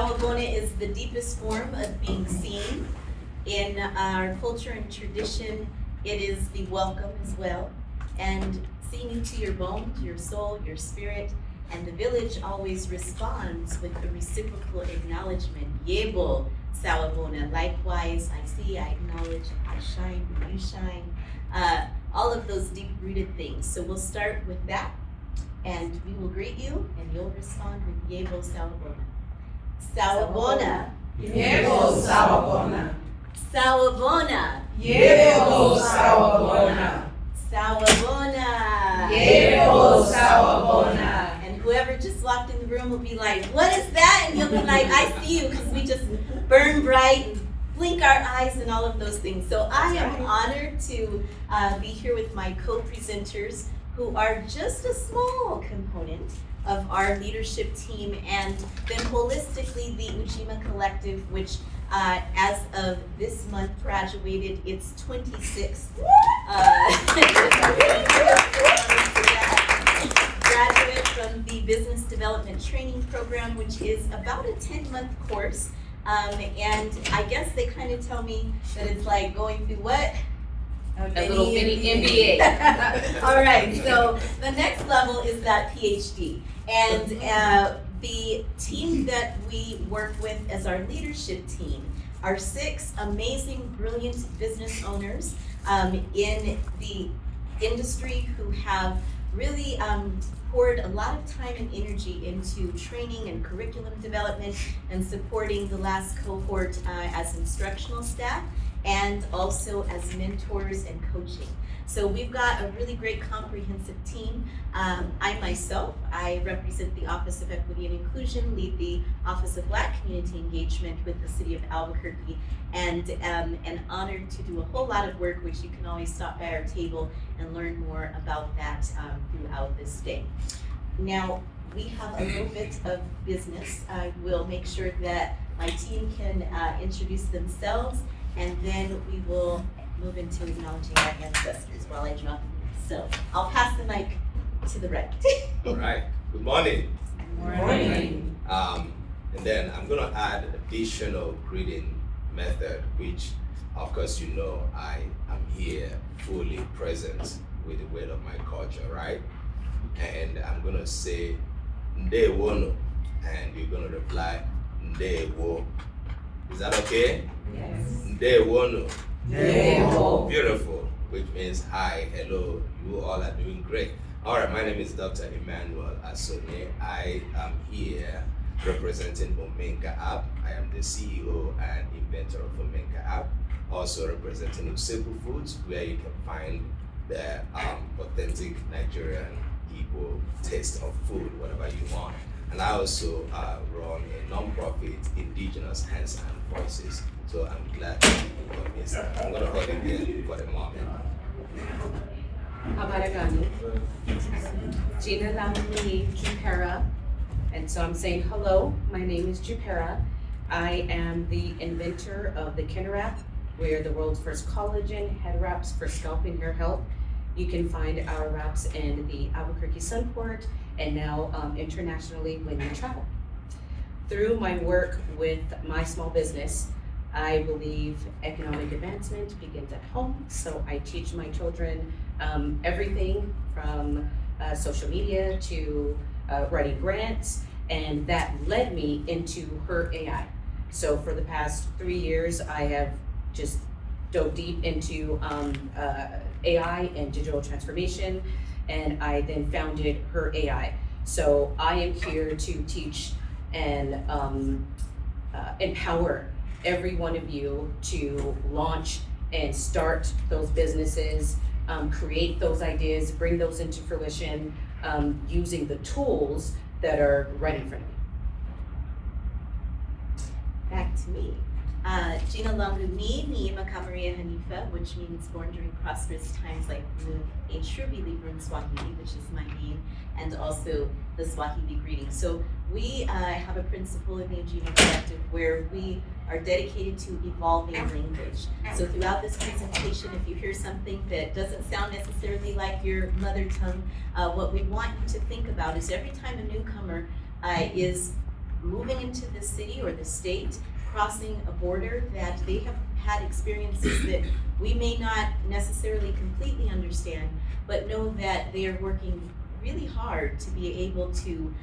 Sawubona is the deepest form of being seen. In our culture and tradition, it is the welcome as well. And seeing into your bones, your soul, your spirit, and the village always responds with a reciprocal acknowledgement. Yebo, Sawubona. Likewise, I see, I acknowledge, I shine, you shine. All of those deep-rooted things. So we'll start with that, and we will greet you, and you'll respond with Yebo, Sawubona. Sawubona. Yebo Sawubona. Sawubona. Yebo Sawubona. Sawubona. Yebo Sawubona. And whoever just walked in the room will be like, what is that? And you'll be like, I see you, because we just burn bright and blink our eyes and all of those things. So I am honored to be here with my co-presenters, who are just a small component of our leadership team, and then holistically the Ujima Collective, which as of this month graduated its 26th graduate from the Business Development Training Program, which is about a 10-month course. And I guess they kind of tell me that it's like going through what? A little mini MBA. All right, so the next level is that PhD. And the team that we work with as our leadership team are 6 amazing, brilliant business owners in the industry who have really poured a lot of time and energy into training and curriculum development and supporting the last cohort as instructional staff and also as mentors and coaching. So we've got a really great comprehensive team. I myself, I represent the Office of Equity and Inclusion, lead the Office of Black Community Engagement with the City of Albuquerque, and am honored to do a whole lot of work, which you can always stop by our table and learn more about that throughout this day. Now, we have a little bit of business. I will make sure that my team can introduce themselves, and then we will move into acknowledging our ancestors while I drop them. So I'll pass the mic to the right. All right. Good morning. Good morning. And then I'm gonna add additional greeting method, which of course you know I am here fully present with the weight of my culture, right? And I'm gonna say Ndewono, and you're gonna reply Ndewo. Is that okay? Yes. Ndewono. Yebo. Beautiful, which means hi, hello, you all are doing great. All right, my name is Dr. Emmanuel Asone. I am here representing Omenka app. I am the CEO and inventor of Omenka app. Also representing Useku Foods, where you can find the authentic Nigerian Igbo taste of food, whatever you want. And I also run a non-profit, Indigenous Hands and Voices. So I'm glad to be convinced. I'm gonna hold it here for the moment. Abaragani. Gina Lamini Jupera. And so I'm saying hello, my name is Jupera. I am the inventor of the Kin Wrap. We're the world's first collagen head wraps for scalp and hair health. You can find our wraps in the Albuquerque Sunport and now internationally when you travel. Through my work with my small business, I believe economic advancement begins at home. So I teach my children everything from social media to writing grants, and that led me into Her AI. So for the past 3 years, I have just dove deep into AI and digital transformation, and I then founded Her AI. So I am here to teach and empower every one of you to launch and start those businesses, create those ideas, bring those into fruition, using the tools that are right in front of you. Back to me. Gina Lamuni, Niima Kamaria Hanifa, which means born during prosperous times like moon, a true believer in Swahili, which is my name, and also the Swahili greeting. So we have a principle in the Ujima Collective where we are dedicated to evolving language. So throughout this presentation, if you hear something that doesn't sound necessarily like your mother tongue, what we want you to think about is every time a newcomer is moving into the city or the state, crossing a border, that they have had experiences that we may not necessarily completely understand, but know that they are working really hard to be able to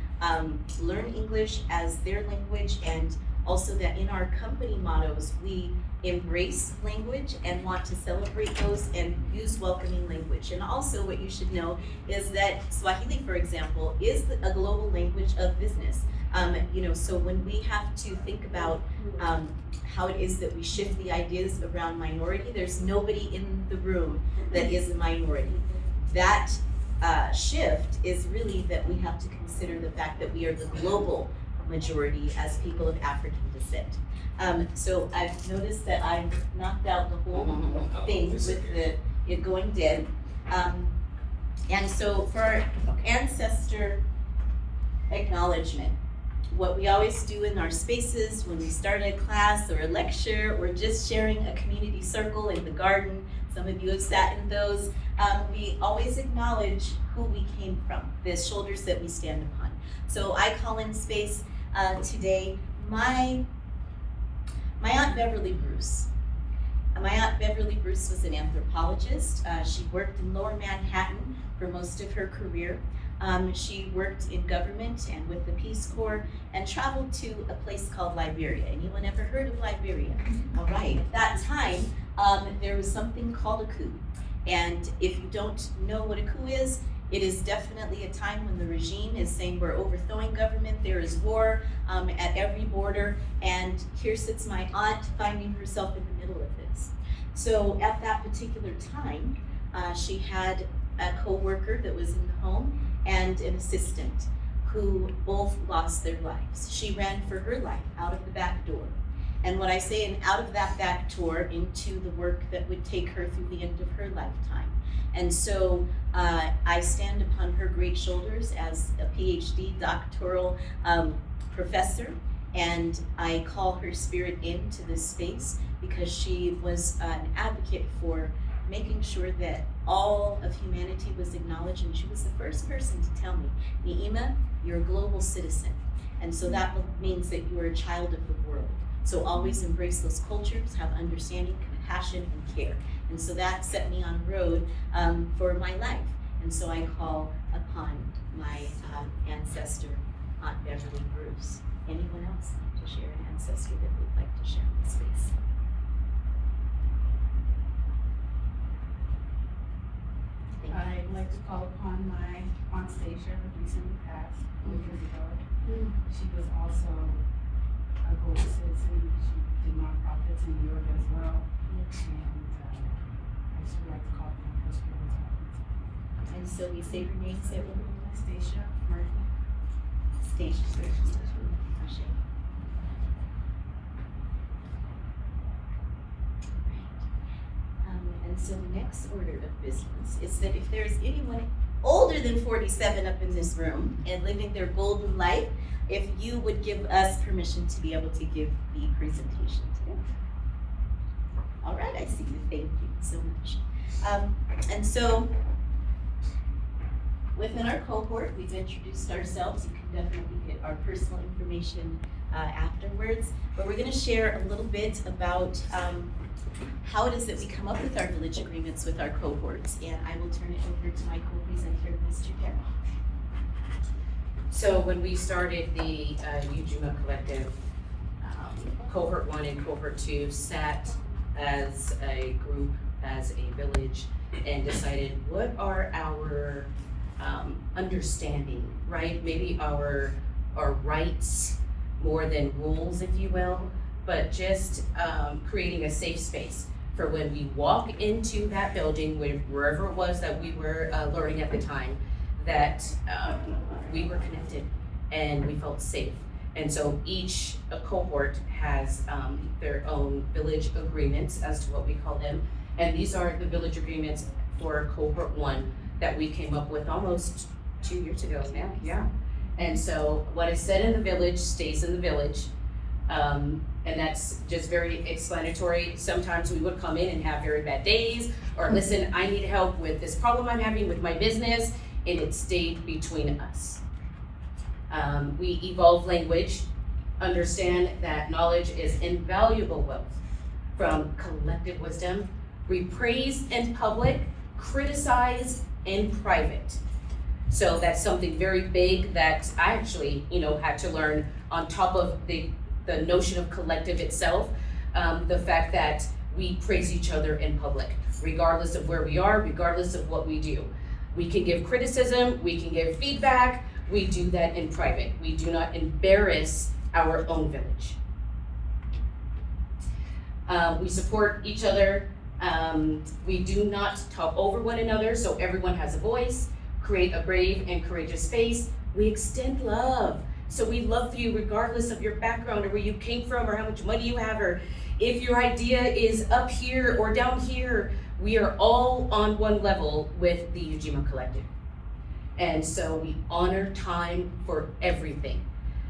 learn English as their language, and also that in our company mottos, we embrace language and want to celebrate those and use welcoming language. And also what you should know is that Swahili, for example, is a global language of business. So when we have to think about how it is that we shift the ideas around minority, there's nobody in the room that is a minority. That shift is really that we have to consider the fact that we are the global majority as people of African descent. So I've noticed that I've knocked out the whole thing with it going dead. And so for our ancestor acknowledgement, what we always do in our spaces when we start a class or a lecture or just sharing a community circle in the garden, some of you have sat in those, we always acknowledge who we came from, the shoulders that we stand upon. So I call in space today my Aunt Beverly Bruce. My Aunt Beverly Bruce was an anthropologist. She worked in Lower Manhattan for most of her career. She worked in government and with the Peace Corps and traveled to a place called Liberia. Anyone ever heard of Liberia? All right, at that time, there was something called a coup. And if you don't know what a coup is, it is definitely a time when the regime is saying we're overthrowing government, there is war at every border, and here sits my aunt finding herself in the middle of this. So at that particular time, she had a co-worker that was in the home and an assistant who both lost their lives. She ran for her life out of the back door. And what I say, and out of that back door into the work that would take her through the end of her lifetime. And so I stand upon her great shoulders as a PhD doctoral professor, and I call her spirit into this space because she was an advocate for making sure that all of humanity was acknowledged, and she was the first person to tell me, Ni'ima, you're a global citizen, and so that means that you are a child of the world. So always embrace those cultures, have understanding, compassion, and care. And so that set me on the road for my life. And so I call upon my ancestor, Aunt Beverly Bruce. Anyone else like to share an ancestor that would like to share in this space? I'd like to call upon my Aunt Stacia, who recently passed 4 years ago. She was also a global citizen. She did nonprofits in New York as well. And I just would like to call upon her spirit. And so we say her name, say it with me. Stacia Murphy. Stacia. And so the next order of business is that if there's anyone older than 47 up in this room and living their golden life, if you would give us permission to be able to give the presentation today. All right, I see you. Thank you so much. And so within our cohort, we've introduced ourselves. You can definitely get our personal information afterwards, but we're going to share a little bit about how it is that we come up with our village agreements with our cohorts, and I will turn it over to my co-presenter, Mr. Perry. So when we started the Ujima Collective, Cohort 1 and Cohort 2 sat as a group, as a village, and decided what are our understanding, right? Maybe our rights more than rules, if you will, but just creating a safe space for when we walk into that building, wherever it was that we were learning at the time, that we were connected and we felt safe. And so each cohort has their own village agreements as to what we call them. And these are the village agreements for Cohort 1 that we came up with almost 2 years ago now, yeah. And so what is said in the village stays in the village. And that's just very explanatory. Sometimes we would come in and have very bad days, or listen, I need help with this problem I'm having with my business, and it stayed between us. We evolve language understand that knowledge is invaluable wealth. From collective wisdom, we praise in public, criticize in private. So that's something very big that I actually, had to learn on top of the notion of collective itself. The fact that we praise each other in public, regardless of where we are, regardless of what we do. We can give criticism, we can give feedback, we do that in private. We do not embarrass our own village. We support each other. We do not talk over one another, so everyone has a voice. Create a brave and courageous space. We extend love. So we love you regardless of your background or where you came from or how much money you have or if your idea is up here or down here. We are all on one level with the Ujima Collective. And so we honor time for everything.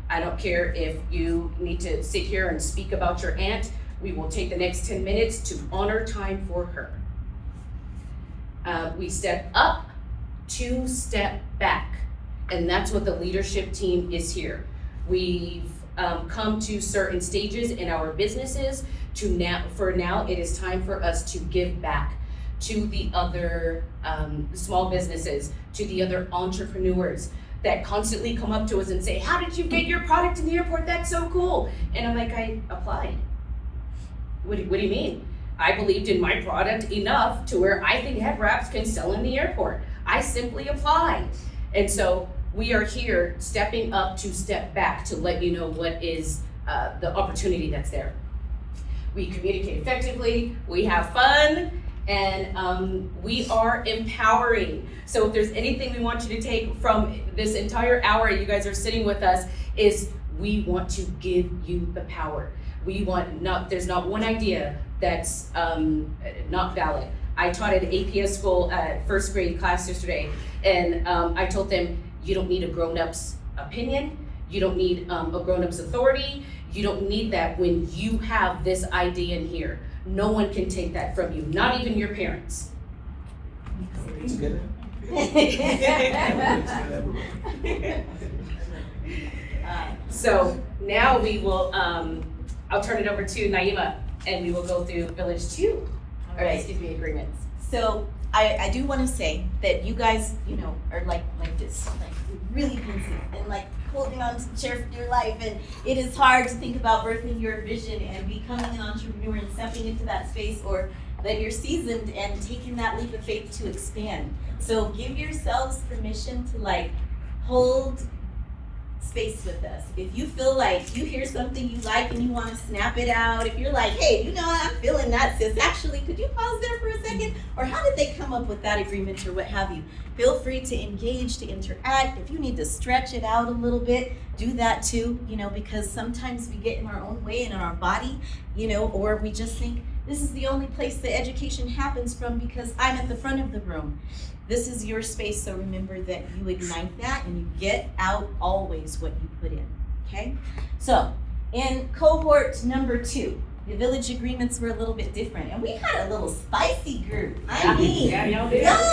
I don't care if you need to sit here and speak about your aunt. We will take the next 10 minutes to honor time for her. We step up to step back. And that's what the leadership team is here. We've come to certain stages in our businesses for now it is time for us to give back to the other small businesses, to the other entrepreneurs that constantly come up to us and say, how did you get your product in the airport? That's so cool. And I'm like, I applied. What do you mean? I believed in my product enough to where I think head wraps can sell in the airport. I simply applied. And so we are here stepping up to step back to let you know what is the opportunity that's there. We communicate effectively, we have fun, and we are empowering. So if there's anything we want you to take from this entire hour you guys are sitting with us is we want to give you the power. There's not one idea that's not valid. I taught at APS school first grade class yesterday, and I told them, you don't need a grown-up's opinion, you don't need a grown-up's authority, you don't need that when you have this idea in here. No one can take that from you, not even your parents. So now we will, I'll turn it over to Naima, and we will go through Village 2. All right. Excuse me, agreements. So I do want to say that you guys, are like this, like really busy and like holding on to the chair for your life, and it is hard to think about birthing your vision and becoming an entrepreneur and stepping into that space, or that you're seasoned and taking that leap of faith to expand. So give yourselves permission to hold space with us. If you feel like you hear something you like and you want to snap it out, if you're like, hey, I'm feeling that, sis, actually, could you pause there for a second? Or how did they come up with that agreement or what have you? Feel free to engage, to interact. If you need to stretch it out a little bit, do that too, because sometimes we get in our own way and in our body, or we just think this is the only place that education happens from because I'm at the front of the room. This is your space, so remember that you ignite that and you get out always what you put in, okay? So, in cohort number 2, the village agreements were a little bit different, and we had a little spicy group. Y'all a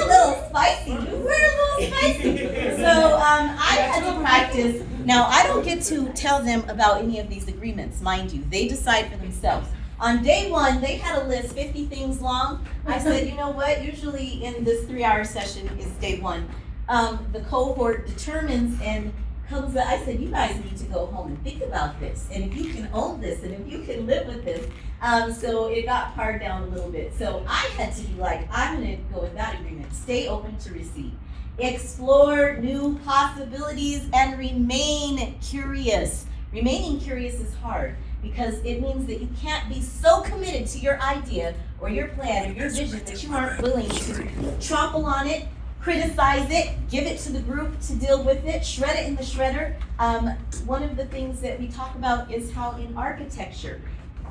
little spicy. We were a little spicy. So, I had to practice. Now, I don't get to tell them about any of these agreements, mind you. They decide for themselves. On day 1, they had a list 50 things long. I said, you know what? Usually in this 3-hour session is day 1. The cohort determines and comes up. I said, you guys need to go home and think about this. And if you can own this and if you can live with this. So it got pared down a little bit. So I had to be like, I'm going to go with that agreement. Stay open to receive. Explore new possibilities and remain curious. Remaining curious is hard, because it means that you can't be so committed to your idea or your plan or your vision that you aren't willing to trample on it, criticize it, give it to the group to deal with it, shred it in the shredder. One of the things that we talk about is how in architecture,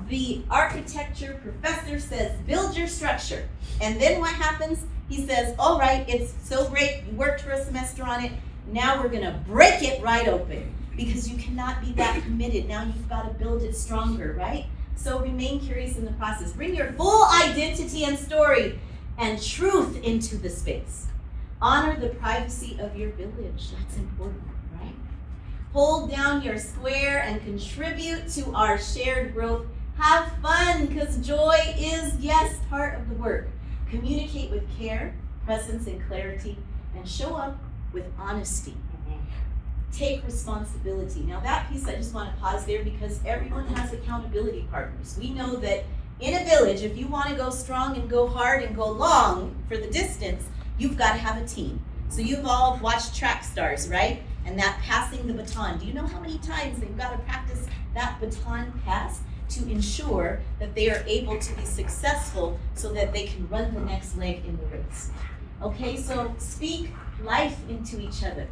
the architecture professor says, build your structure. And then what happens? He says, all right, it's so great, you worked for a semester on it, now we're gonna break it right open. Because you cannot be that committed. Now you've got to build it stronger, right? So remain curious in the process. Bring your full identity and story and truth into the space. Honor the privacy of your village. That's important, right? Hold down your square and contribute to our shared growth. Have fun, because joy is, yes, part of the work. Communicate with care, presence, and clarity, and show up with honesty. Take responsibility. Now that piece, I just want to pause there because everyone has accountability partners. We know that in a village, if you want to go strong and go hard and go long for the distance, you've got to have a team. So you've all watched track stars, right? And that passing the baton. Do you know how many times they've got to practice that baton pass to ensure that they are able to be successful so that they can run the next leg in the race? Okay, so speak life into each other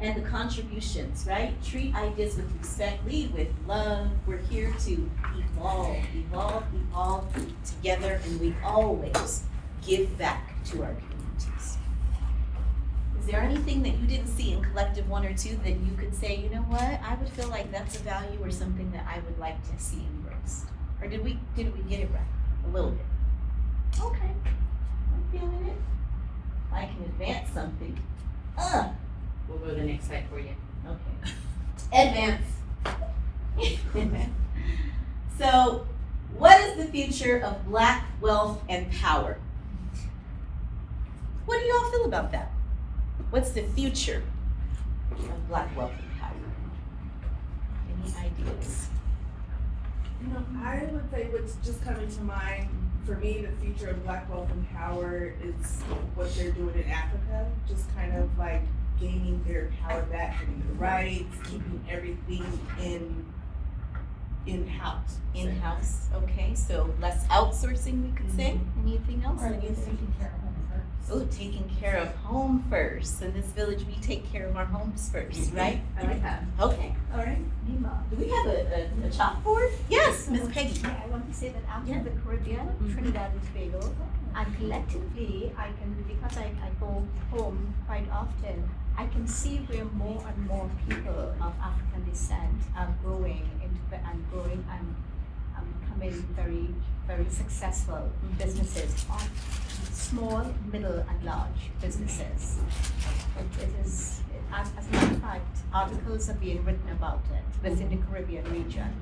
and the contributions, right? Treat ideas with respect, lead with love. We're here to evolve together, and we always give back to our communities. Is there anything that you didn't see in Collective 1 or 2 that you could say, you know what, I would feel like that's a value or something that I would like to see embraced? Or did we get it right? A little bit. Okay, I'm feeling it. I can advance something. We'll go to the next slide for you. Okay. Advance. So, what is the future of Black wealth and power? What do you all feel about that? What's the future of Black wealth and power? Any ideas? You know, I would say what's just coming to mind for me, the future of Black wealth and power is what they're doing in Africa, just kind of like gaining their power back, getting the rights, keeping everything in-house. In-house, okay, so less outsourcing, we could say. Anything else? Or taking care of home first. Oh, taking care of home first. In this village, we take care of our homes first, right? I like that. Okay, all right. Nima. Do we have a chalkboard? Yes, Miss Peggy. Yeah, I want to say that after Yeah. the Caribbean, Trinidad and Tobago, and collectively, I can, because I go home quite often, I can see where more and more people of African descent are growing and becoming very, very successful businesses, small, middle, and large businesses. It is, as a matter of fact, articles are being written about it within the Caribbean region.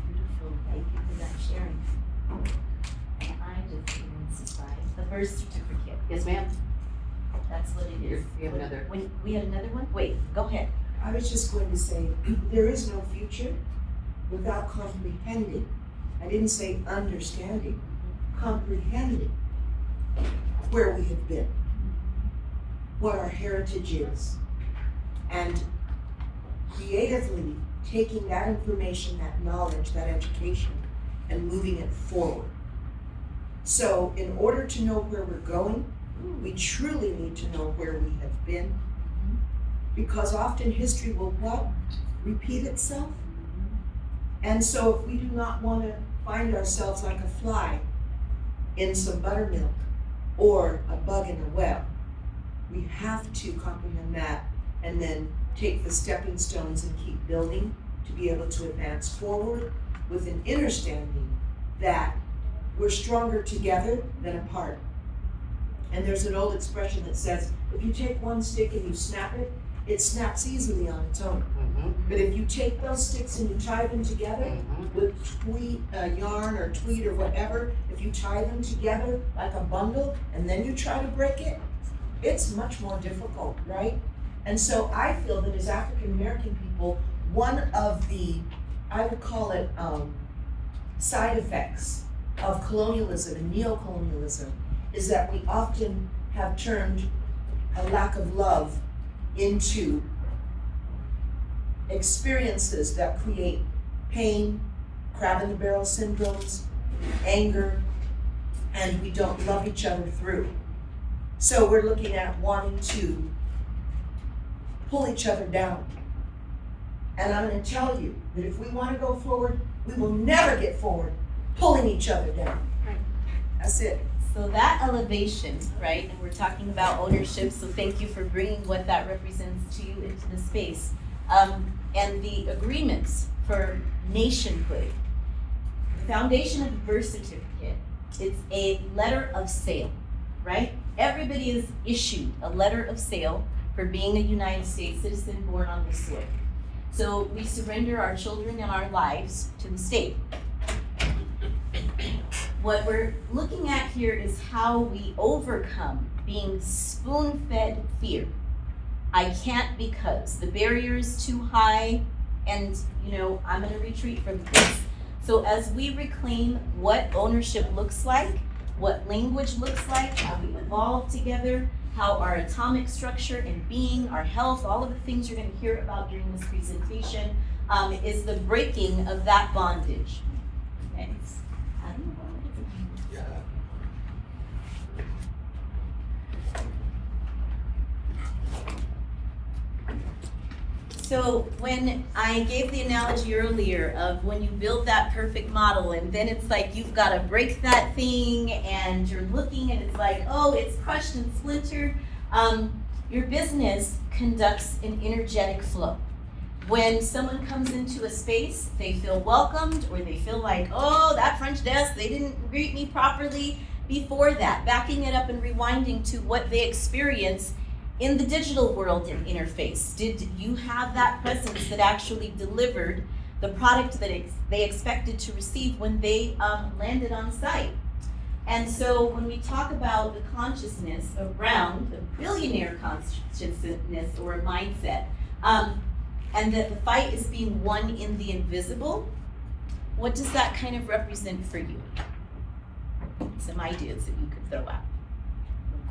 Beautiful, thank you for that sharing. And I just surprised. The birth certificate, Yes, ma'am. that's what it is. We have another. We had another one? Wait, go ahead. I was just going to say, there is no future without comprehending. I didn't say understanding, comprehending where we have been, what our heritage is, and creatively taking that information, that knowledge, that education, and moving it forward. So in order to know where we're going, we truly need to know where we have been, because often history will what? Repeat itself. And so if we do not want to find ourselves like a fly in some buttermilk or a bug in a web, we have to comprehend that and then take the stepping stones and keep building to be able to advance forward with an understanding that we're stronger together than apart. And there's an old expression that says, if you take one stick and you snap it, it snaps easily on its own. But if you take those sticks and you tie them together with yarn or tweed or whatever, if you tie them together like a bundle and then you try to break it, it's much more difficult, right? And so I feel that as African American people, one of the, I would call it side effects of colonialism and neo-colonialism is that we often have turned a lack of love into experiences that create pain, crab in the barrel syndromes, anger, and we don't love each other through. So we're looking at wanting to pull each other down. And I'm going to tell you that if we want to go forward, we will never get forward pulling each other down. Right. That's it. So that elevation, right, and we're talking about ownership, so thank you for bringing what that represents to you into the space. And the agreements for nationhood. The foundation of the birth certificate, it's a letter of sale, right? Everybody is issued a letter of sale for being a United States citizen born on this soil. So we surrender our children and our lives to the state. What we're looking at here is how we overcome being spoon-fed fear. I can't because the barrier is too high, and I'm gonna retreat from this. So as we reclaim what ownership looks like, what language looks like, how we evolve together, how our atomic structure and being, our health, all of the things you're gonna hear about during this presentation, is the breaking of that bondage. Thanks. I don't know. Yeah. So when I gave the analogy earlier of when you build that perfect model and then it's like you've got to break that thing and you're looking and it's like, oh, it's crushed and splintered, your business conducts an energetic flow. When someone comes into a space, they feel welcomed or they feel like, oh, that front desk, they didn't greet me properly. Before that, backing it up and rewinding to what they experience in the digital world and interface. Did you have that presence that actually delivered the product that they expected to receive when they landed on site? And so when we talk about the consciousness around the billionaire consciousness or mindset, and that the fight is being won in the invisible, what does that kind of represent for you? Some ideas that you could throw out.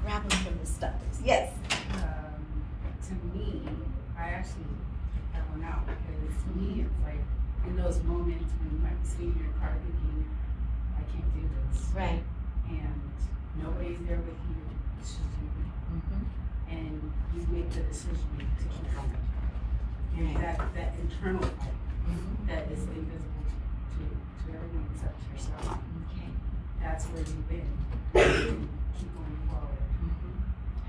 Grab them from the stars. Yes. To me, I actually that one out because to me it's like in those moments when you might be sitting in your car thinking, I can't do this. Right. And nobody's there with you, it's just you. Mm-hmm. And you make the decision to keep going. And that internal fight that is invisible to everyone except yourself. Okay. That's where you win. Keep going forward.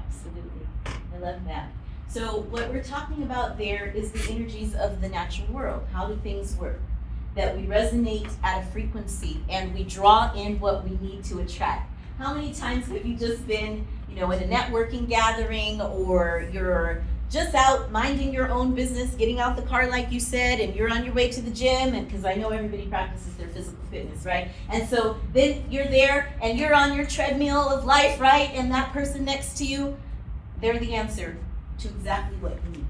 Absolutely. I love that. So what we're talking about there is the energies of the natural world. How do things work? That we resonate at a frequency and we draw in what we need to attract. How many times have you just been, at a networking gathering, or you're just out minding your own business, getting out the car like you said, and you're on your way to the gym, and because I know everybody practices their physical fitness, right? And so then you're there and you're on your treadmill of life, right? And that person next to you, they're the answer to exactly what you need.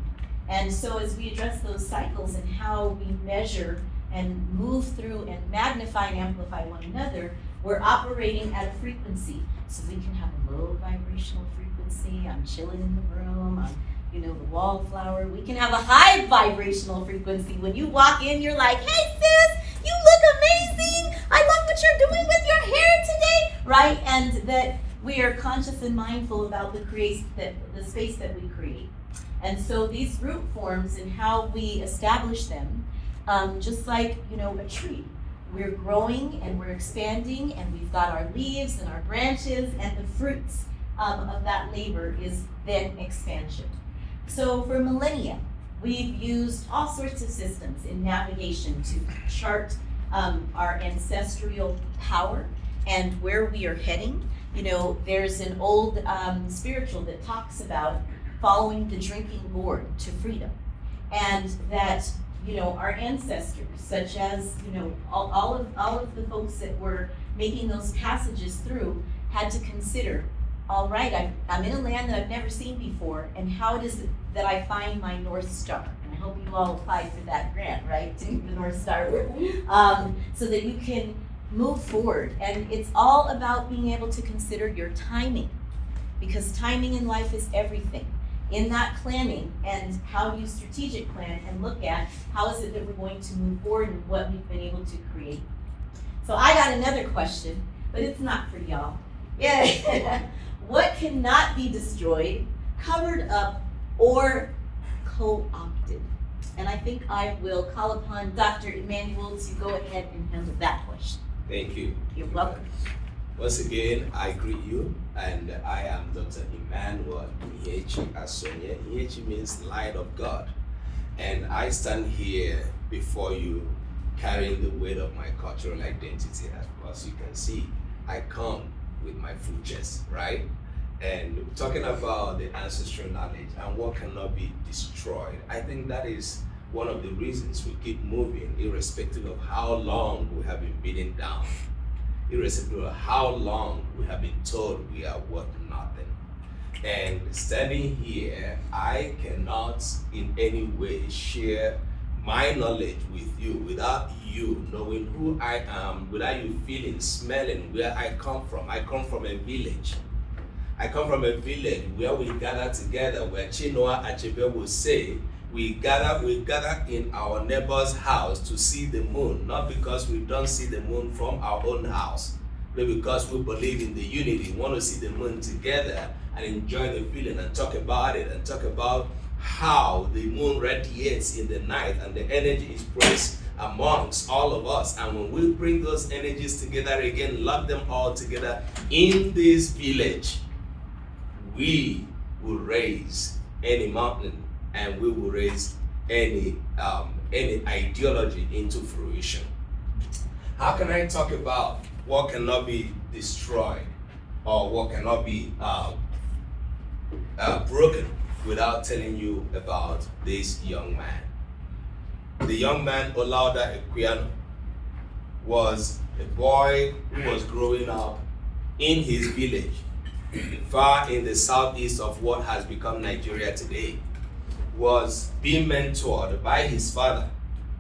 And so as we address those cycles and how we measure and move through and magnify and amplify one another, we're operating at a frequency. So we can have a low vibrational frequency. I'm chilling in the room. I'm the wallflower. We can have a high vibrational frequency. When you walk in, you're like, hey sis, you look amazing. I love what you're doing with your hair today, right? And that we are conscious and mindful about the space that we create. And so these root forms and how we establish them, just like, a tree. We're growing and we're expanding and we've got our leaves and our branches, and the fruits of that labor is then expansion. So for millennia, we've used all sorts of systems in navigation to chart our ancestral power and where we are heading. There's an old spiritual that talks about following the drinking gourd to freedom, and that our ancestors, such as all of the folks that were making those passages through, had to consider, all right, I'm in a land that I've never seen before, and how it is that I find my North Star? And I hope you all applied for that grant, right, to the North Star, so that you can move forward. And it's all about being able to consider your timing, because timing in life is everything. In that planning and how you strategic plan and look at how is it that we're going to move forward and what we've been able to create. So I got another question, but it's not for y'all. Yeah. What cannot be destroyed, covered up, or co-opted? And I think I will call upon Dr. Emmanuel to go ahead and handle that question. Thank you. You're welcome. Once again, I greet you, and I am Dr. Emmanuel Ihechi Asonye. Ihechi means light of God. And I stand here before you carrying the weight of my cultural identity. As you can see, I come with my full chest, right? And talking about the ancestral knowledge and what cannot be destroyed, I think that is one of the reasons we keep moving, irrespective of how long we have been beaten down, irrespective of how long we have been told we are worth nothing. And standing here, I cannot in any way share my knowledge with you without you knowing who I am, without you feeling, smelling where I come from. I come from a village. I come from a village where we gather together, where Chinua Achebe will say, we gather in our neighbor's house to see the moon, not because we don't see the moon from our own house, but because we believe in the unity, we want to see the moon together and enjoy the feeling and talk about it and talk about how the moon radiates in the night and the energy is placed amongst all of us. And when we bring those energies together again, lock them all together in this village, we will raise any mountain and we will raise any ideology into fruition. How can I talk about what cannot be destroyed or what cannot be broken without telling you about this young man? The young man, Olaudah Equiano, was a boy who was growing up in his village, far in the southeast of what has become Nigeria today, was being mentored by his father.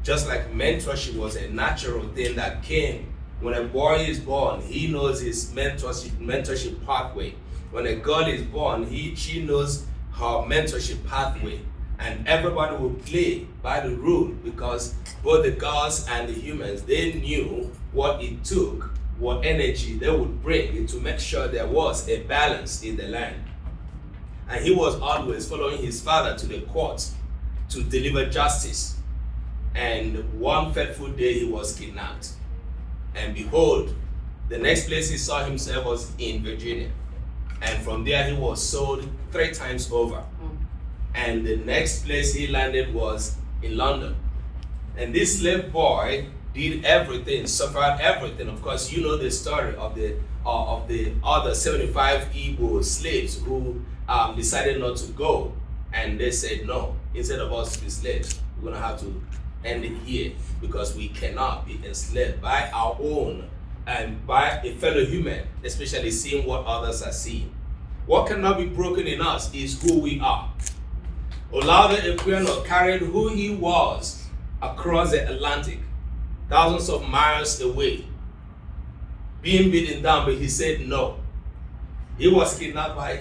Just like mentorship was a natural thing that came when a boy is born, he knows his mentorship pathway. When a girl is born, she knows her mentorship pathway. And everybody will play by the rule because both the gods and the humans, they knew what it took, what energy they would bring to make sure there was a balance in the land. And he was always following his father to the court to deliver justice. And one fateful day he was kidnapped. And behold, the next place he saw himself was in Virginia. And from there he was sold 3 times over. And the next place he landed was in London. And this slave boy did everything, suffered everything. Of course, you know the story of the other 75 Igbo slaves who decided not to go. And they said, no, instead of us to be slaves, we're gonna have to end it here because we cannot be enslaved by our own and by a fellow human, especially seeing what others are seeing. What cannot be broken in us is who we are. Olaudah Equiano carried who he was across the Atlantic, thousands of miles away, being beaten down, but he said no. He was kidnapped by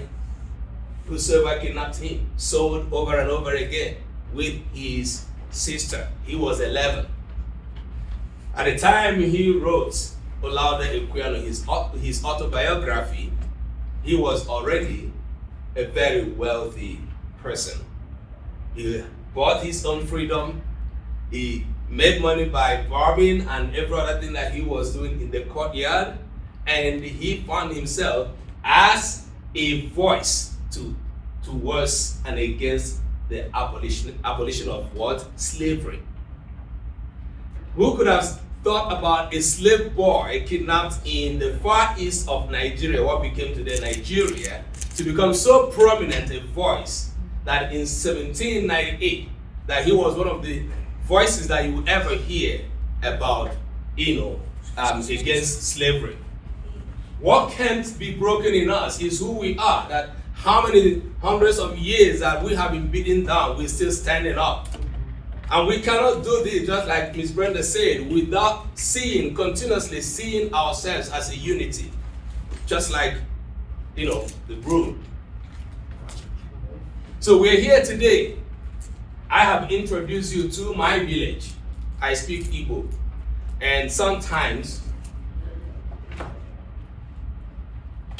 whosoever kidnapped him, sold over and over again with his sister. He was 11. At the time he wrote Olaudah Equiano his autobiography, he was already a very wealthy person. He bought his own freedom. He made money by barbing and every other thing that he was doing in the courtyard. And he found himself as a voice towards and against the abolition of what? Slavery. Who could have thought about a slave boy kidnapped in the far east of Nigeria, what became today Nigeria, to become so prominent a voice that in 1798, that he was one of the voices that you would ever hear about, against slavery. What can't be broken in us is who we are, that how many hundreds of years that we have been beaten down, we're still standing up. And we cannot do this, just like Ms. Brenda said, without continuously seeing ourselves as a unity. Just like, the broom. So we're here today. I have introduced you to my village. I speak Igbo. And sometimes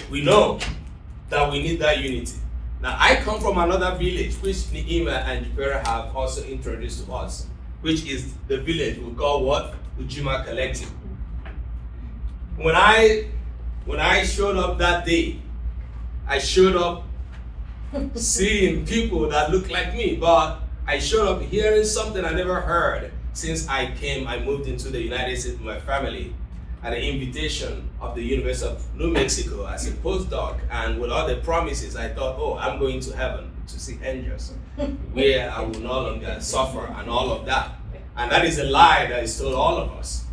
we know that we need that unity. Now, I come from another village, which Niima and Jupera have also introduced to us, which is the village we call what? Ujima Collective. When I showed up that day, I showed up seeing people that look like me, but I showed up hearing something I never heard since I moved into the United States with my family. at the invitation of the University of New Mexico as a postdoc, and with all the promises, I thought, oh, I'm going to heaven to see angels, where I will no longer suffer and all of that. And that is a lie that is told all of us.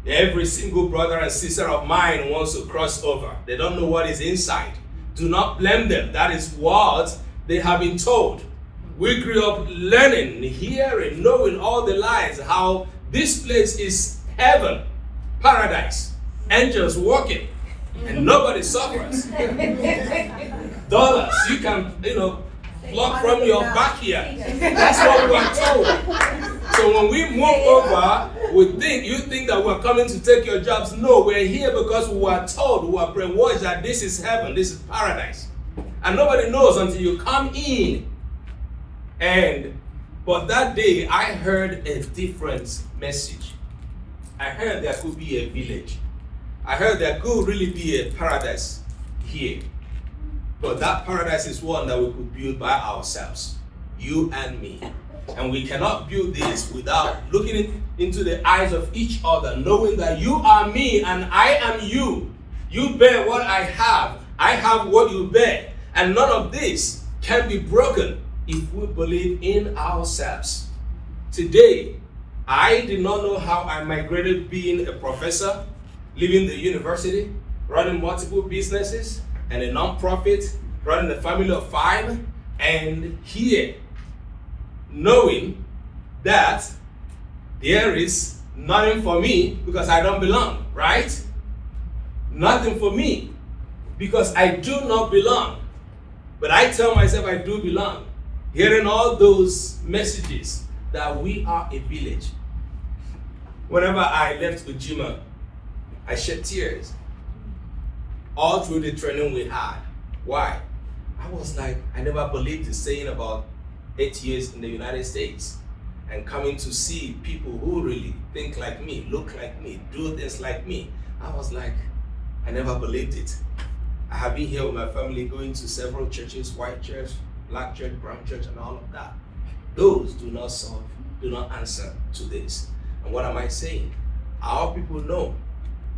Every single brother and sister of mine wants to cross over. They don't know what is inside. Do not blame them. That is what they have been told. We grew up learning, hearing, knowing all the lies, how this place is heaven, paradise, angels walking, and nobody suffers. Dollars, you can, block from your backyard. That's what we are told. So when we move over, you think that we're coming to take your jobs. No, we're here because we were told, we were brainwashed that this is heaven, this is paradise. And nobody knows until you come in. But that day, I heard a different message. I heard there could be a village. I heard there could really be a paradise here. But that paradise is one that we could build by ourselves, you and me. And we cannot build this without looking into the eyes of each other, knowing that you are me and I am you. You bear what I have what you bear. And none of this can be broken if we believe in ourselves. Today, I did not know how I migrated being a professor, leaving the university, running multiple businesses, and a non-profit, running a family of 5, and here, knowing that there is nothing for me because I don't belong, right? Nothing for me because I do not belong. But I tell myself I do belong. Hearing all those messages that we are a village. Whenever I left Ujima, I shed tears all through the training we had. Why? I was like, I never believed the saying about 8 years in the United States and coming to see people who really think like me, look like me, do things like me. I was like, I never believed it. I have been here with my family going to several churches, white church, black church, brown church, and all of that. Those do not answer to this. And what am I saying? Our people know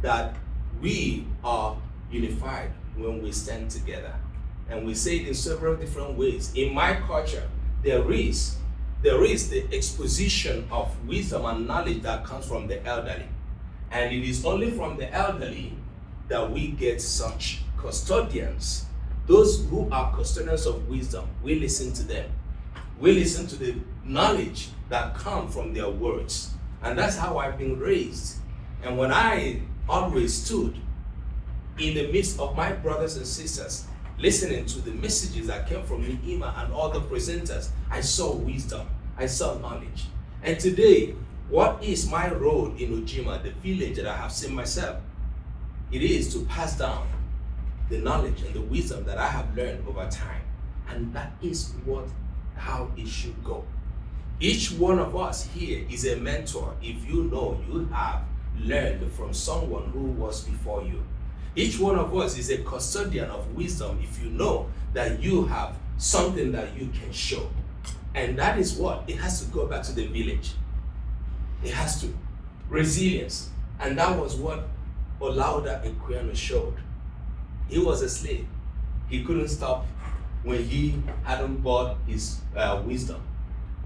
that we are unified when we stand together. And we say it in several different ways. In my culture, there is the exposition of wisdom and knowledge that comes from the elderly. And it is only from the elderly that we get such custodians. Those who are custodians of wisdom, we listen to them. We listen to the knowledge that comes from their words. And that's how I've been raised. And when I always stood in the midst of my brothers and sisters, listening to the messages that came from Ujima and all the presenters, I saw wisdom, I saw knowledge. And today, what is my role in Ujima, the village that I have seen myself? It is to pass down the knowledge and the wisdom that I have learned over time. And that is how it should go. Each one of us here is a mentor if you know you have learned from someone who was before you. Each one of us is a custodian of wisdom if you know that you have something that you can show. And that is what? It has to go back to the village. It has to. Resilience. And that was what Olaudah Equiano showed. He was a slave. He couldn't stop when he hadn't bought his wisdom.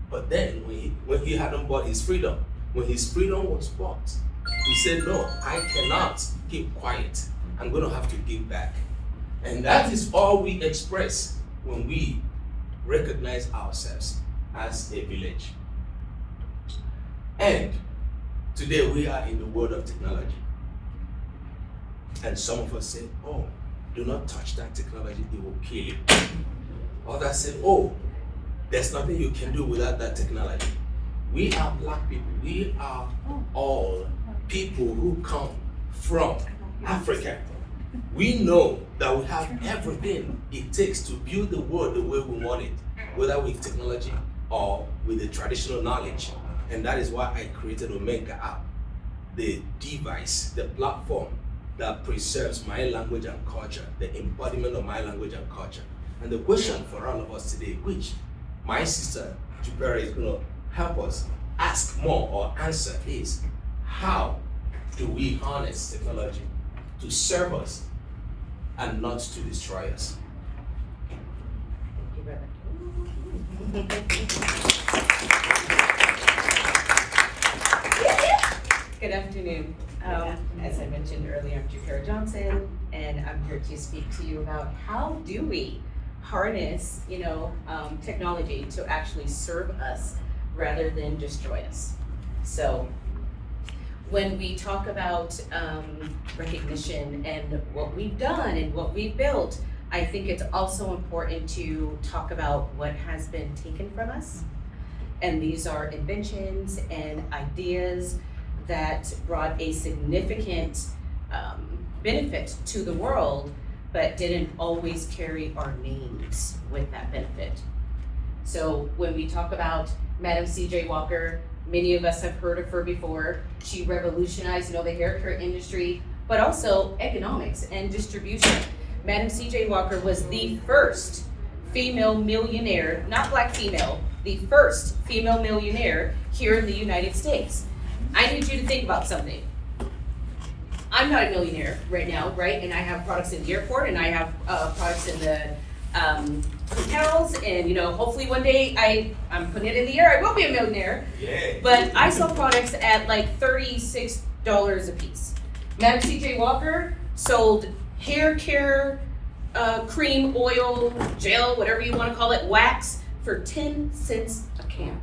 But then when he hadn't bought his freedom, when his freedom was bought, he said, no, I cannot keep quiet. I'm going to have to give back. And that is all we express when we recognize ourselves as a village. And today we are in the world of technology. And some of us say, oh, do not touch that technology, it will kill you. Others say, oh, there's nothing you can do without that technology. We are black people. We are all people who come from Africa. We know that we have everything it takes to build the world the way we want it, whether with technology or with the traditional knowledge. And that is why I created Omega app, the device, the platform that preserves my language and culture, the embodiment of my language and culture. And the question for all of us today, which my sister Jupera is going to help us ask more or answer, is how do we harness technology to serve us and not to destroy us? Thank you, brother. Good afternoon. As I mentioned earlier, I'm Jupera Johnson, and I'm here to speak to you about how do we harness, technology to actually serve us rather than destroy us. So when we talk about recognition and what we've done and what we've built, I think it's also important to talk about what has been taken from us. And these are inventions and ideas that brought a significant benefit to the world, but didn't always carry our names with that benefit. So when we talk about Madam C.J. Walker, many of us have heard of her before. She revolutionized, the hair care industry, but also economics and distribution. Madam C.J. Walker was the first female millionaire, not black female, the first female millionaire here in the United States. I need you to think about something. I'm not a millionaire right now, right? And I have products in the airport, and I have products in the hotels, and hopefully one day I'm putting it in the air, I will be a millionaire. Yeah. But I sell products at like $36 a piece. Madam C.J. Walker sold hair care, cream, oil, gel, whatever you want to call it, wax, for 10 cents a can.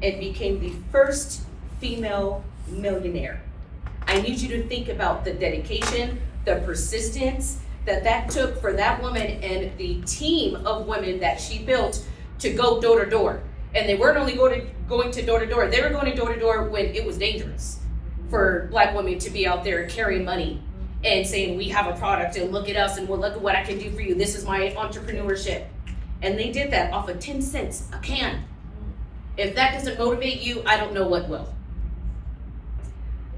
It became the first female millionaire. I need you to think about the dedication, the persistence that took for that woman and the team of women that she built to go door to door. And they weren't only going to door to door, they were going to door when it was dangerous for black women to be out there carrying money and saying, we have a product and look at us and well, look at what I can do for you. This is my entrepreneurship. And they did that off of 10 cents a can. If that doesn't motivate you, I don't know what will.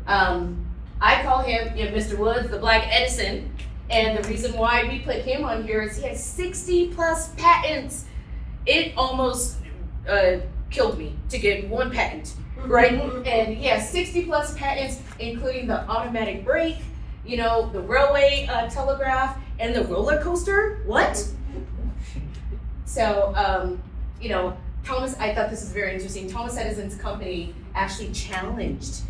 I call him, Mr. Woods, the Black Edison. And the reason why we put him on here is he has 60 plus patents. It almost killed me to get one patent, right? And he has 60 plus patents, including the automatic brake, the railway telegraph, and the roller coaster. What? So, Thomas, I thought this was very interesting. Thomas Edison's company actually challenged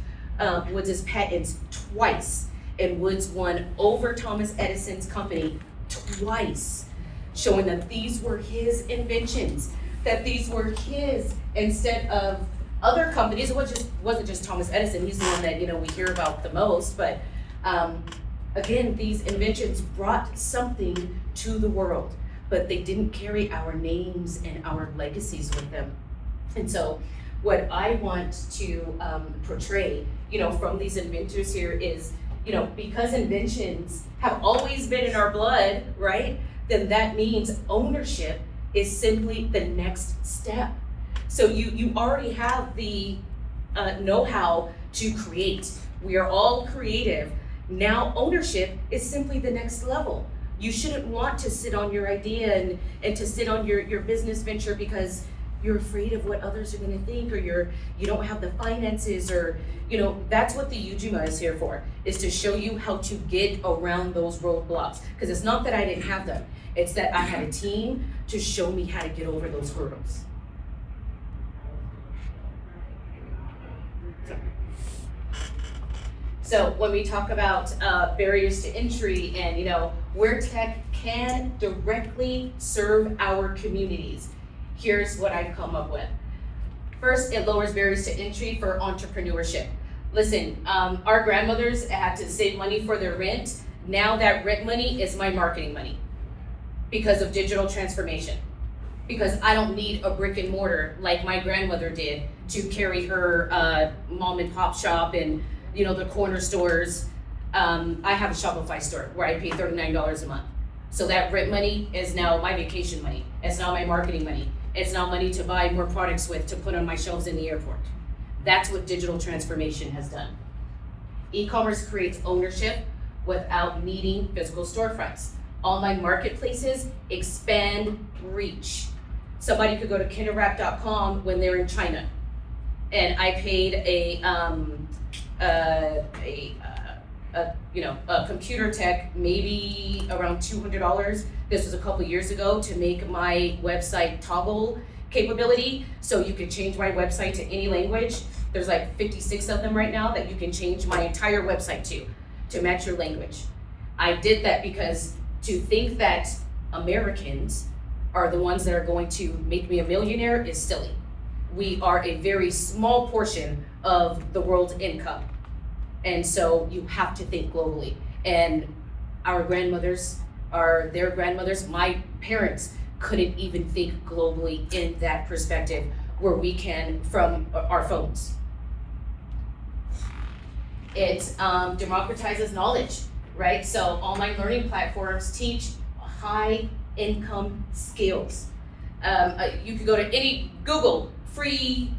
Woods' patents twice, and Woods won over Thomas Edison's company twice, showing that these were his inventions, that these were his instead of other companies. It wasn't just Thomas Edison. He's the one that we hear about the most, but again, these inventions brought something to the world, but they didn't carry our names and our legacies with them. And so what I want to portray, from these inventors here is, because inventions have always been in our blood, right? Then that means ownership is simply the next step. So you already have the know-how to create. We are all creative. Now ownership is simply the next level. You shouldn't want to sit on your idea and to sit on your business venture because you're afraid of what others are going to think, or you don't have the finances, or that's what the Ujima is here for, is to show you how to get around those roadblocks. Because it's not that I didn't have them, it's that I had a team to show me how to get over those hurdles. So when we talk about barriers to entry and where tech can directly serve our communities, here's what I've come up with. First, it lowers barriers to entry for entrepreneurship. Listen, our grandmothers had to save money for their rent. Now that rent money is my marketing money because of digital transformation. Because I don't need a brick and mortar like my grandmother did to carry her mom and pop shop and the corner stores. I have a Shopify store where I pay $39 a month. So that rent money is now my vacation money. It's now my marketing money. It's now money to buy more products with to put on my shelves in the airport. That's what digital transformation has done. E-commerce creates ownership without needing physical storefronts. Online marketplaces expand reach. Somebody could go to kinderwrap.com when they're in China. And I paid a a computer tech, maybe around $200. This was a couple years ago to make my website toggle capability, so you could change my website to any language. There's like 56 of them right now that you can change my entire website to match your language. I did that because to think that Americans are the ones that are going to make me a millionaire is silly. We are a very small portion of the world's income. And so you have to think globally. And our grandmothers are their grandmothers. My parents couldn't even think globally in that perspective where we can from our phones. It democratizes knowledge, right? So online learning platforms teach high income skills. You could go to any Google free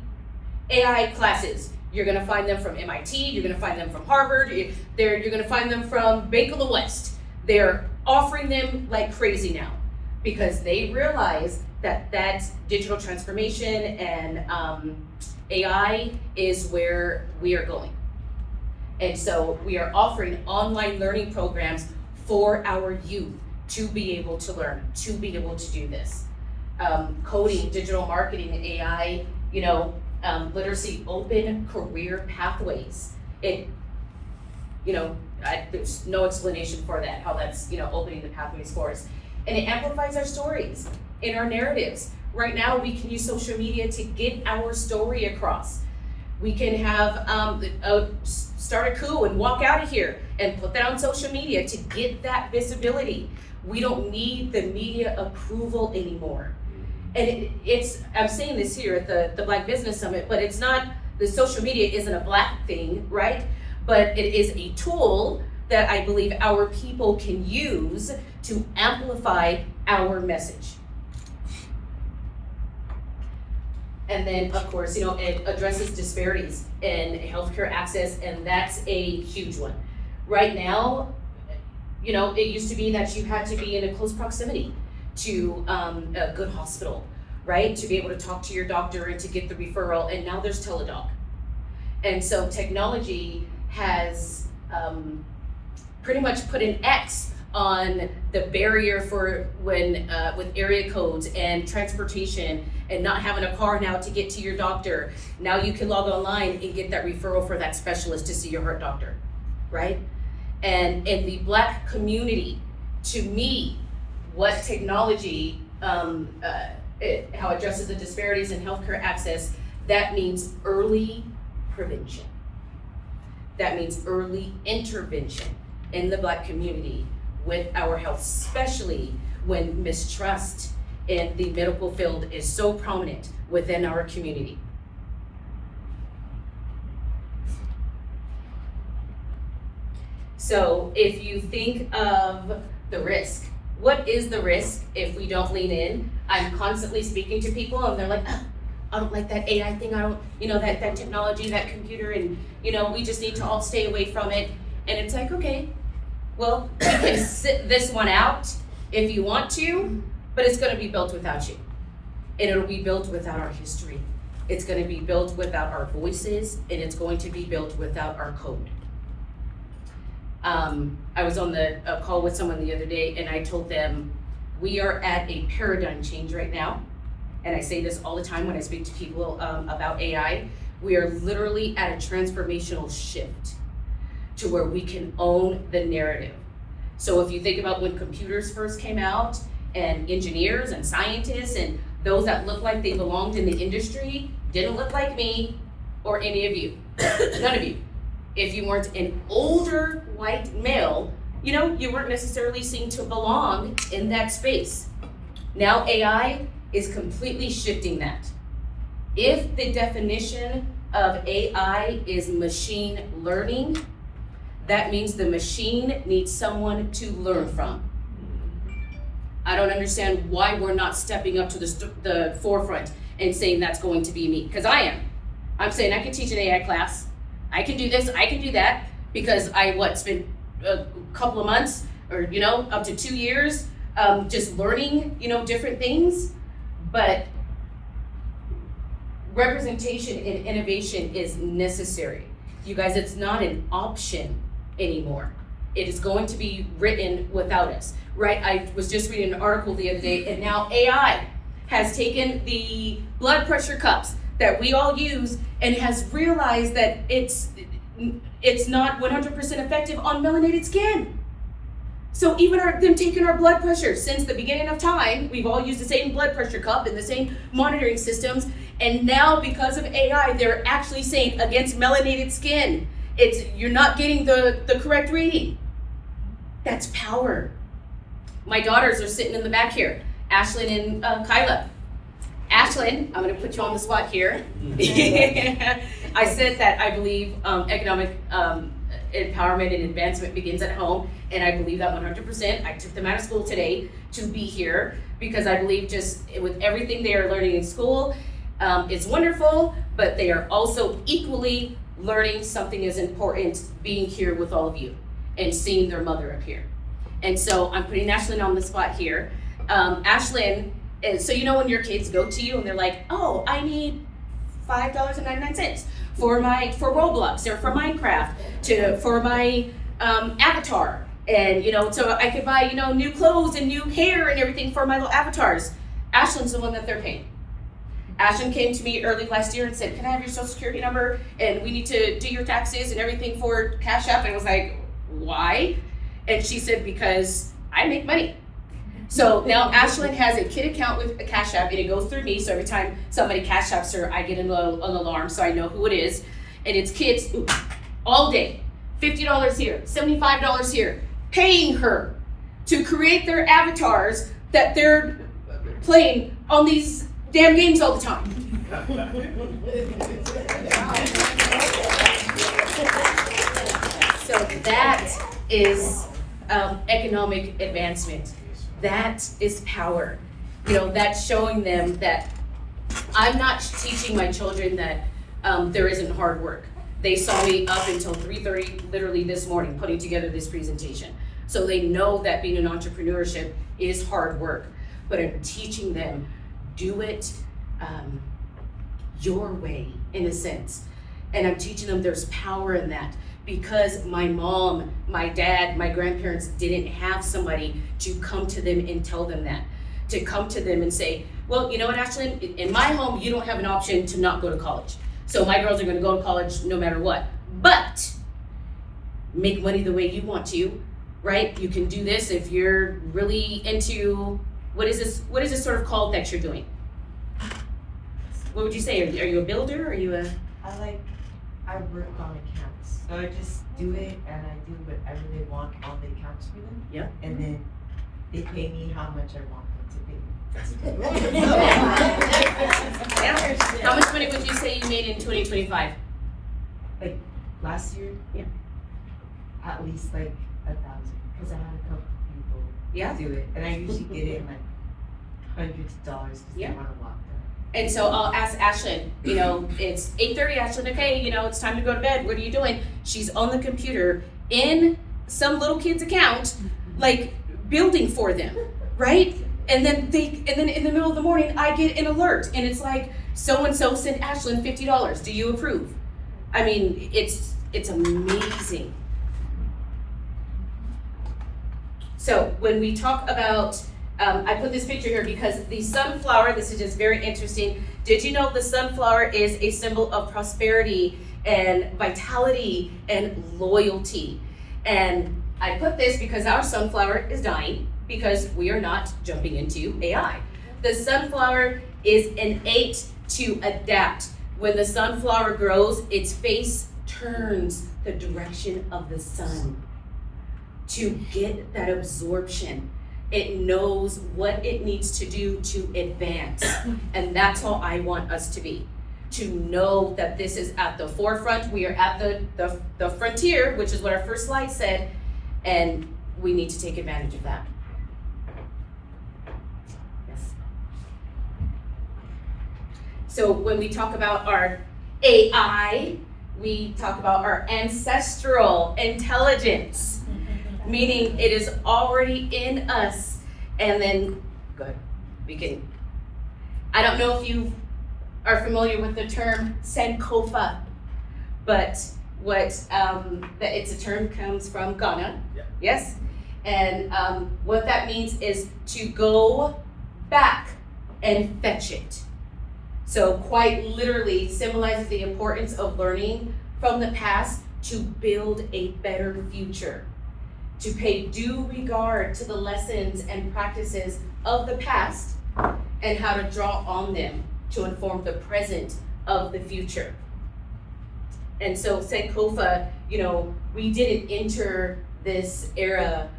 AI classes. You're gonna find them from MIT, you're gonna find them from Harvard, you're gonna find them from Bank of the West. They're offering them like crazy now because they realize that digital transformation and AI is where we are going. And so we are offering online learning programs for our youth to be able to learn, to be able to do this. Coding, digital marketing, AI, literacy, open career pathways. There's no explanation for that, how that's, opening the pathways for us. And it amplifies our stories and our narratives. Right now, we can use social media to get our story across. We can have, start a coup and walk out of here and put that on social media to get that visibility. We don't need the media approval anymore. And I'm saying this here at the Black Business Summit, but it's not, the social media isn't a Black thing, right? But it is a tool that I believe our people can use to amplify our message. And then, of course, it addresses disparities in healthcare access, and that's a huge one. Right now, it used to be that you had to be in a close proximity to a good hospital, right? To be able to talk to your doctor and to get the referral, and now there's teledoc. And so technology has pretty much put an X on the barrier for when with area codes and transportation and not having a car now to get to your doctor. Now you can log online and get that referral for that specialist to see your heart doctor, right? And in the Black community, to me, what technology, how it addresses the disparities in healthcare access, that means early prevention. That means early intervention in the Black community with our health, especially when mistrust in the medical field is so prominent within our community. So if you think of the risk, what is the risk if we don't lean in? I'm constantly speaking to people and they're like, I don't like that AI thing, I don't, that technology, that computer, and we just need to all stay away from it. And it's like, okay, well, we can sit this one out if you want to, but it's gonna be built without you. And it'll be built without our history. It's gonna be built without our voices, and it's going to be built without our code. I was on a call with someone the other day, and I told them, we are at a paradigm change right now. And I say this all the time when I speak to people about AI. We are literally at a transformational shift to where we can own the narrative. So if you think about when computers first came out, and engineers and scientists and those that looked like they belonged in the industry didn't look like me or any of you, none of you. If you weren't an older white male, you weren't necessarily seen to belong in that space. Now AI is completely shifting that. If the definition of AI is machine learning, that means the machine needs someone to learn from. I don't understand why we're not stepping up to the forefront and saying that's going to be me, because I am. I'm saying I can teach an AI class. I can do this, I can do that, because I spent a couple of months or up to 2 years just learning different things. But representation and innovation is necessary. You guys, it's not an option anymore. It is going to be written without us, right? I was just reading an article the other day, and now AI has taken the blood pressure cups that we all use and has realized that it's not 100% effective on melanated skin. So even them taking our blood pressure, since the beginning of time, we've all used the same blood pressure cup and the same monitoring systems, and now because of AI, they're actually saying against melanated skin, you're not getting the correct reading. That's power. My daughters are sitting in the back here, Ashlyn and Kyla. Ashlyn, I'm gonna put you on the spot here. I said that I believe economic empowerment and advancement begins at home, and I believe that 100%. I took them out of school today to be here because I believe just with everything they are learning in school, it's wonderful, but they are also equally learning something as important being here with all of you and seeing their mother up here. And so I'm putting Ashlyn on the spot here. Ashlyn, so you know when your kids go to you and they're like, oh, I need $5.99 for Roblox or for Minecraft, for my avatar. And so I could buy, new clothes and new hair and everything for my little avatars. Ashlyn's the one that they're paying. Ashlyn came to me early last year and said, can I have your social security number? And we need to do your taxes and everything for Cash App. And I was like, why? And she said, because I make money. So now Ashlyn has a kid account with a Cash App, and it goes through me. So every time somebody Cash Apps her, I get an alarm so I know who it is. And it's kids all day, $50 here, $75 here, paying her to create their avatars that they're playing on these damn games all the time. So that is economic advancement. That is power. That's showing them that I'm not teaching my children that there isn't hard work. They saw me up until 3:30 literally this morning putting together this presentation. So they know that being an entrepreneurship is hard work, but I'm teaching them do it your way in a sense. And I'm teaching them there's power in that. Because my mom, my dad, my grandparents didn't have somebody to come to them and tell them that. To come to them and say, well, you know what, Ashlyn, in my home, you don't have an option to not go to college. So my girls are gonna go to college no matter what. But make money the way you want to, right? You can do this if you're really into, what is this sort of called that you're doing? What would you say? Are you a builder? Are you a? I work on accounts. So I just do it and I do whatever they want on the accounts for them. Yep. And then they pay me how much I want them to pay me. Yeah. How much money would you say you made in 2025? Like last year? Yeah. At least like 1,000, because I had a couple people Yeah. do it. And I usually get it in like hundreds of dollars because Yeah. they want to walk them. And so I'll ask Ashlyn, it's 8:30, Ashlyn, okay, it's time to go to bed. What are you doing? She's on the computer in some little kid's account, like building for them, right? And then in the middle of the morning, I get an alert and it's like, so-and-so sent Ashlyn $50. Do you approve? I mean, it's amazing. So when we talk about, I put this picture here because the sunflower, this is just very interesting. Did you know the sunflower is a symbol of prosperity and vitality and loyalty? And I put this because our sunflower is dying because we are not jumping into AI. The sunflower is innate to adapt. When the sunflower grows, its face turns the direction of the sun to get that absorption. It knows what it needs to do to advance. And that's how I want us to be. To know that this is at the forefront. We are at the frontier, which is what our first slide said, and we need to take advantage of that. Yes. So when we talk about our AI, we talk about our ancestral intelligence. Meaning it is already in us. And then, good, I don't know if you are familiar with the term Sankofa, but it's a term comes from Ghana. Yeah. Yes? And what that means is to go back and fetch it. So quite literally symbolizes the importance of learning from the past to build a better future. To pay due regard to the lessons and practices of the past and how to draw on them to inform the present of the future. And so Sankofa, we didn't enter this era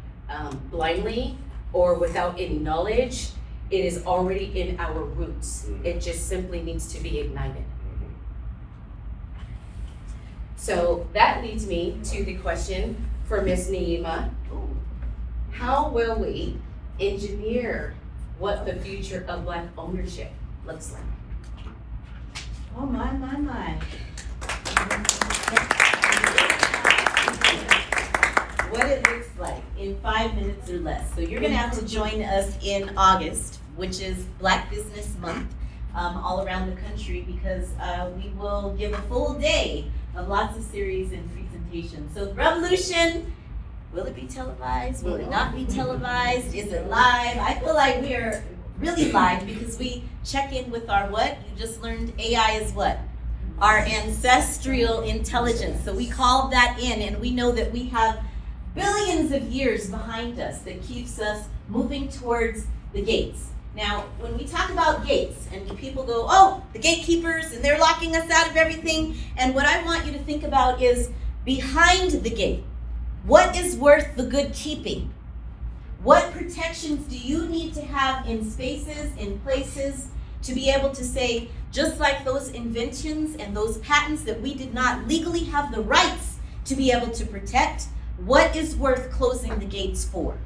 blindly or without any knowledge. It is already in our roots. It just simply needs to be ignited. So that leads me to the question for Ms. Ujima. How will we engineer what the future of Black ownership looks like? Oh my. What it looks like in 5 minutes or less. So you're gonna have to join us in August, which is Black Business Month, all around the country, because we will give a full day of lots of series and presentations. So the revolution, will it be televised? Will it not be televised? Is it live? I feel like we are really live because we check in with our what? You just learned AI is what? Our ancestral intelligence. So we called that in, and we know that we have billions of years behind us that keeps us moving towards the gates. Now, when we talk about gates, and people go, oh, the gatekeepers, and they're locking us out of everything, and what I want you to think about is behind the gate. What is worth the good keeping? What protections do you need to have in spaces, in places, to be able to say, just like those inventions and those patents that we did not legally have the rights to be able to protect, what is worth closing the gates for?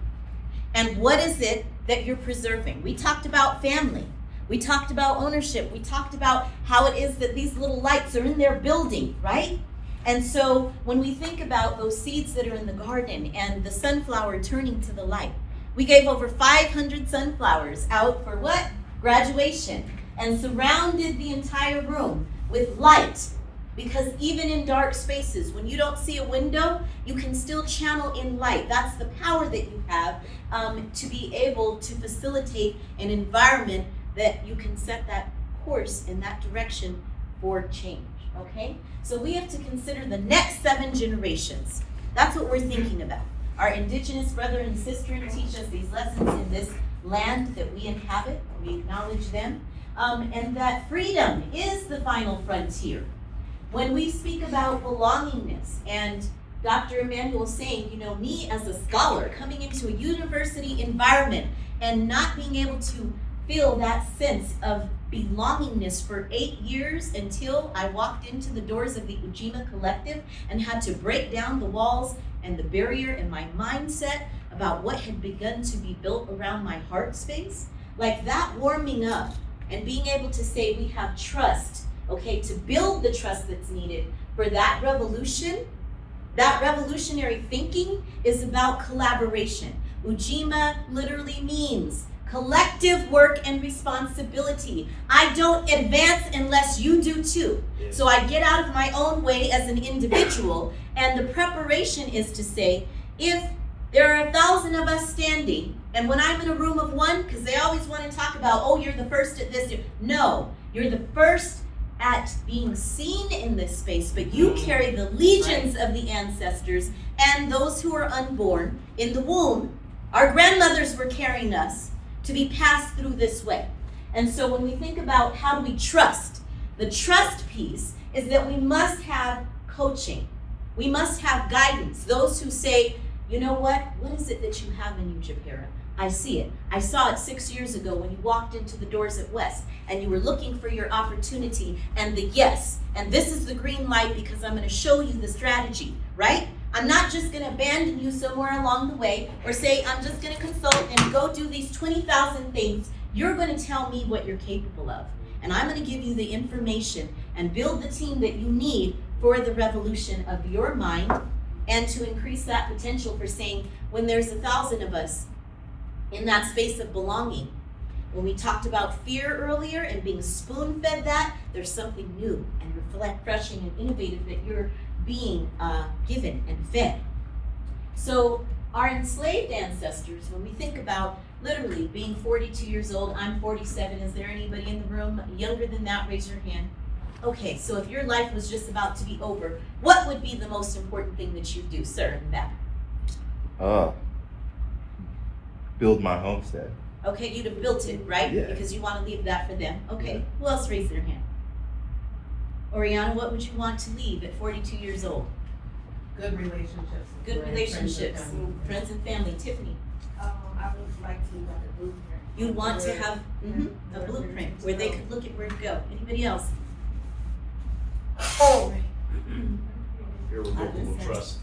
And what is it that you're preserving? We talked about family. We talked about ownership. We talked about how it is that these little lights are in their building, right? And so when we think about those seeds that are in the garden and the sunflower turning to the light, we gave over 500 sunflowers out for what? Graduation. And surrounded the entire room with light. Because even in dark spaces, when you don't see a window, you can still channel in light. That's the power that you have to be able to facilitate an environment that you can set that course in that direction for change, okay? So we have to consider the next 7 generations. That's what we're thinking about. Our indigenous brother and sister teach us these lessons in this land that we inhabit. We acknowledge them. And that freedom is the final frontier. When we speak about belongingness, and Dr. Emmanuel saying, me as a scholar coming into a university environment and not being able to feel that sense of belongingness for 8 years until I walked into the doors of the Ujima Collective and had to break down the walls and the barrier in my mindset about what had begun to be built around my heart space. Like that warming up and being able to say we have trust, okay, to build the trust that's needed for that revolution. That revolutionary thinking is about collaboration. Ujima literally means collective work and responsibility. I don't advance unless you do too. So I get out of my own way as an individual, and the preparation is to say, if there are 1,000 of us standing, and when I'm in a room of 1, because they always want to talk about, oh, you're the first at this. No, you're the first at being seen in this space, but you carry the legions of the ancestors and those who are unborn in the womb. Our grandmothers were carrying us to be passed through this way. And so when we think about how do we trust, the trust piece is that we must have coaching. We must have guidance. Those who say, you know what is it that you have in you, Japera? I see it. I saw it 6 years ago when you walked into the doors at West and you were looking for your opportunity and the yes. And this is the green light because I'm going to show you the strategy, right? I'm not just going to abandon you somewhere along the way or say I'm just going to consult and go do these 20,000 things. You're going to tell me what you're capable of. And I'm going to give you the information and build the team that you need for the revolution of your mind and to increase that potential for saying when there's 1,000 of us in that space of belonging, When we talked about fear earlier and being spoon-fed that, there's something new and refreshing and innovative that you're being given and fed. So our enslaved ancestors, when we think about literally being 42 years old, I'm 47, is there anybody in the room younger than that? Raise your hand. Okay, so if your life was just about to be over, what would be the most important thing that you do, sir, in the back? Build my homestead. Okay, you'd have built it, right? Yeah. Because you want to leave that for them. Okay, who else raised their hand? Oriana, what would you want to leave at 42 years old? Good relationships. Good with relationships, friends and family. friends and family. Tiffany, I would like to leave like a blueprint. you want to have a Where blueprint to where they go. could look at where to go. Anybody else? Irrevocable trust.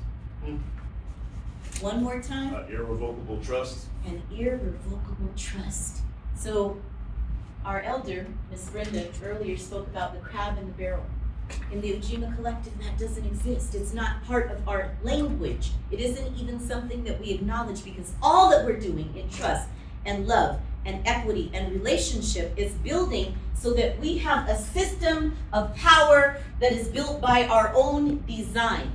One more time. Irrevocable trust. An irrevocable trust. So our elder, Miss Brenda, earlier spoke about the crab in the barrel. In the Ujima collective, that doesn't exist. It's not part of our language. It isn't even something that we acknowledge, because all that we're doing in trust and love and equity and relationship is building so that we have a system of power that is built by our own design.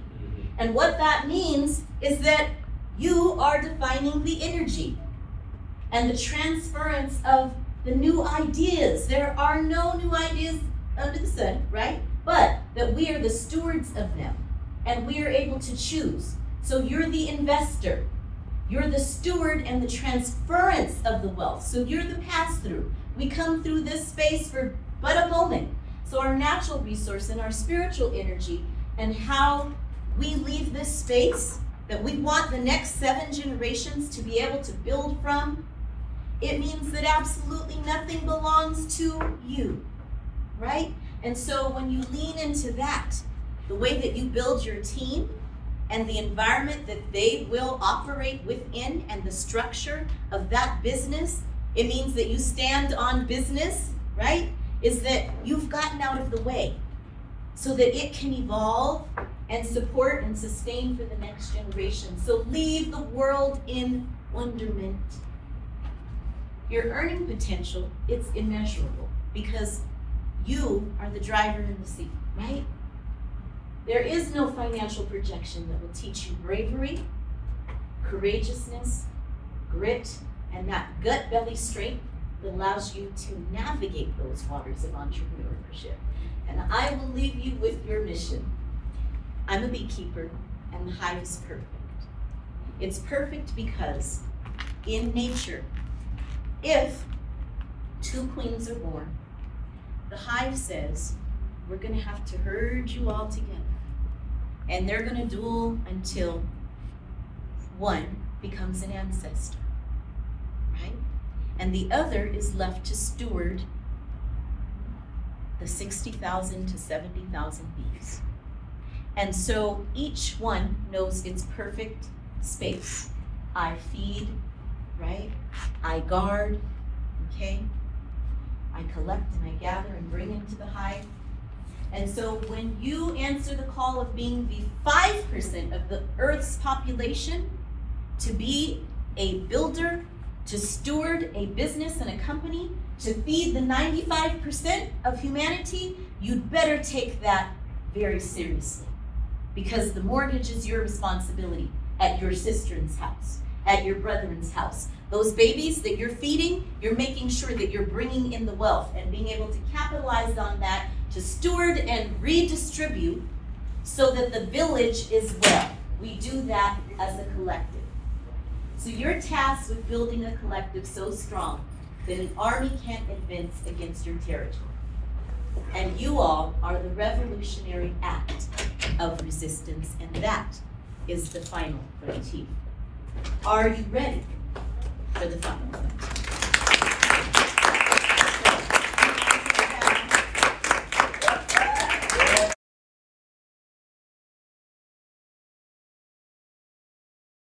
And what that means is that you are defining the energy and the transference of the new ideas. There are no new ideas under the sun, right? But that we are the stewards of them and we are able to choose. So you're the investor. You're the steward and the transference of the wealth. So you're the pass-through. We come through this space for but a moment. So our natural resource and our spiritual energy and how we leave this space that we want the next 7 generations to be able to build from, it means that absolutely nothing belongs to you, right? And so when you lean into that, the way that you build your team and the environment that they will operate within and the structure of that business, it means that you stand on business, right? Is that you've gotten out of the way so that it can evolve and support and sustain for the next generation. So leave the world in wonderment. Your earning potential, it's immeasurable because you are the driver in the seat, right? There is no financial projection that will teach you bravery, courageousness, grit, and that gut belly strength that allows you to navigate those waters of entrepreneurship. And I will leave you with your mission. I'm a beekeeper, and the hive is perfect. It's perfect because in nature, if 2 queens are born, the hive says, we're gonna have to herd you all together. And they're gonna duel until one becomes an ancestor, right? And the other is left to steward the 60,000 to 70,000 bees. And so each one knows its perfect space. I feed, right? I guard, okay? I collect and I gather and bring into the hive. And so when you answer the call of being the 5% of the Earth's population to be a builder, to steward a business and a company, to feed the 95% of humanity, you'd better take that very seriously. Because the mortgage is your responsibility at your sister's house, at your brethren's house. Those babies that you're feeding, you're making sure that you're bringing in the wealth and being able to capitalize on that to steward and redistribute so that the village is well. We do that as a collective. So you're tasked with building a collective so strong that an army can't advance against your territory. And you all are the revolutionary act of resistance, and that is the final frontier. Are you ready for the final?